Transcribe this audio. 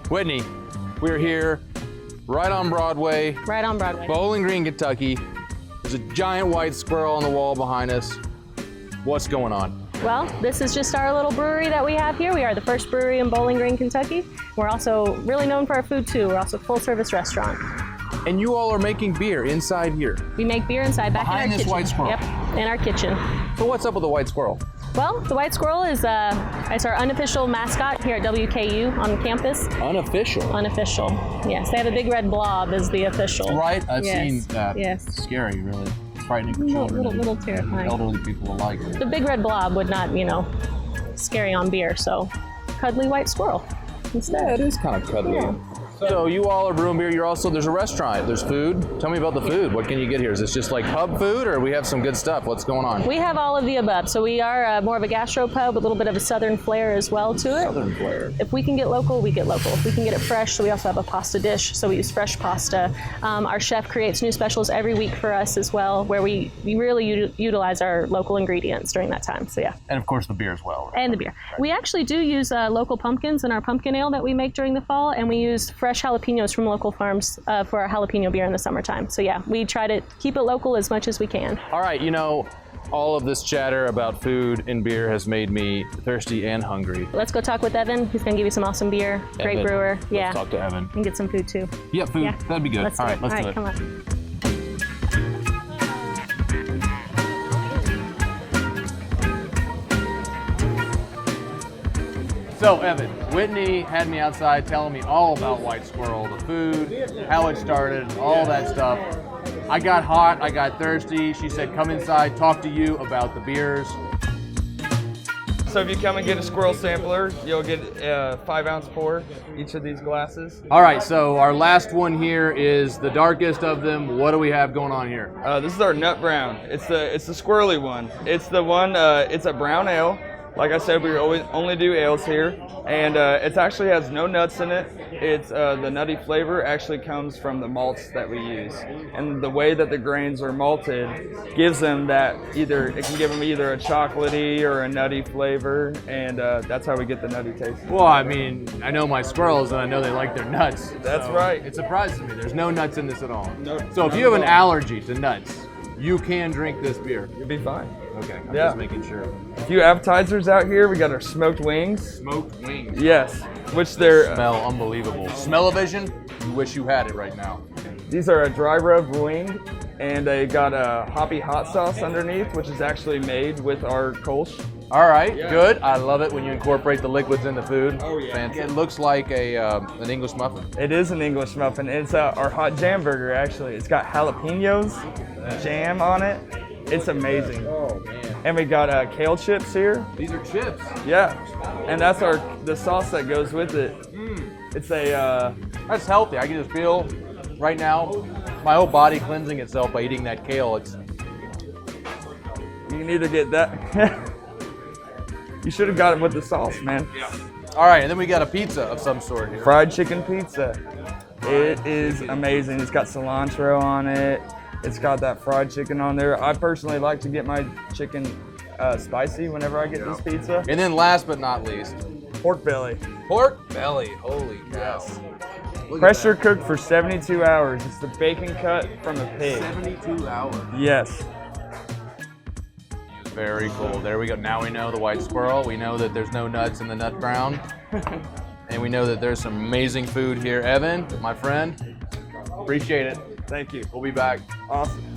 Whitney, we're here right on Broadway. Right on Broadway. Bowling Green, Kentucky. There's a giant white squirrel on the wall behind us. What's going on? Well, this is just our little brewery that we have here. We are the first brewery in Bowling Green, Kentucky. We're also really known for our food too. We're also a full service restaurant. And you all are making beer inside here. We make beer inside back Behind in our this kitchen. white squirrel. Yep, in our kitchen. So what's up with the white squirrel? Well, the White Squirrel is it's our unofficial mascot here at WKU on campus. Unofficial? Unofficial, yes. They have a big red blob as the official. Right, I've Yes, seen that. yes. It's scary, really. It's frightening for children. Little and terrifying. elderly people alike. The big red blob would not, scary on beer, so cuddly white squirrel instead. Yeah, it is kind of cuddly. Yeah. So you all are brewing beer. There's a restaurant. There's food. Tell me about the food. What can you get here? Is this just like pub food, or we have some good stuff? What's going on? We have all of the above. So we are more of a gastropub with a little bit of a southern flair as well to it. Southern flair. If we can get local, we get local. If we can get it fresh, so we also have a pasta dish. So we use fresh pasta. Our chef creates new specials every week for us as well, where we really utilize our local ingredients during that time. So yeah. And of course the beer as well. Right? And the beer. We actually do use local pumpkins in our pumpkin ale that we make during the fall, and we use fresh jalapenos from local farms for our jalapeno beer in the summertime. So yeah, we try to keep it local as much as we can. All right, all of this chatter about food and beer has made me thirsty and hungry. Let's go talk with Evan. He's gonna give you some awesome beer. Great Evan. brewer. Let's Yeah. talk to Evan. And get some food too. Yeah, food. Yeah. That'd be good. Let's All right, let's do it. Come on. So Evan, Whitney had me outside telling me all about White Squirrel, the food, how it started, all that stuff. I got hot, I got thirsty. She said, come inside, talk to you about the beers. So if you come and get a Squirrel sampler, you'll get a 5-ounce pour, each of these glasses. All right, so our last one here is the darkest of them. What do we have going on here? This is our Nut Brown. It's the squirrely one. It's the one, it's a brown ale. Like I said, we only do ales here, and it actually has no nuts in it. It's the nutty flavor actually comes from the malts that we use, and the way that the grains are malted gives them that it can give them either a chocolatey or a nutty flavor, and that's how we get the nutty taste. Well, I mean, I know my squirrels, and I know they like their nuts. That's so right. It surprises me. There's no nuts in this at all. No, so if you have an allergy to nuts, you can drink this beer. You'll be fine. Okay, I'm Yeah. just making sure. A few appetizers out here. We got our smoked wings. Smoked wings. Yes, which they're Smell unbelievable. Smell-o-vision, you wish you had it right now. these are a dry rub wing, and they got a hoppy hot sauce underneath, which is actually made with our Kolsch. All right, Yeah. good. I love it when you incorporate the liquids in the food. Oh, yeah. Fancy. It looks like an English muffin. It is an English muffin. It's our hot jam burger, actually. It's got jalapenos, jam on it. It's amazing. Oh man. And we got kale chips here. These are chips. Yeah, and that's the sauce that goes with it. It's a That's healthy. I can just feel right now my whole body cleansing itself by eating that kale. you can either get that. You should have got it with the sauce, man. Yeah. All right, and then we got a pizza of some sort here. Fried chicken pizza. It is amazing. It's got cilantro on it. It's got that fried chicken on there. I personally like to get my chicken spicy whenever I get this pizza. And then last but not least, Pork belly. pork belly. Holy cow. Yes. Look at Pressure that. cooked for 72 hours. It's the bacon cut from a pig. 72 hours. Yes. Very cool. There we go. Now we know the White Squirrel. We know that there's no nuts in the Nut Brown. And we know that there's some amazing food here. Evan, my friend, appreciate it. Thank you. We'll be back. Awesome.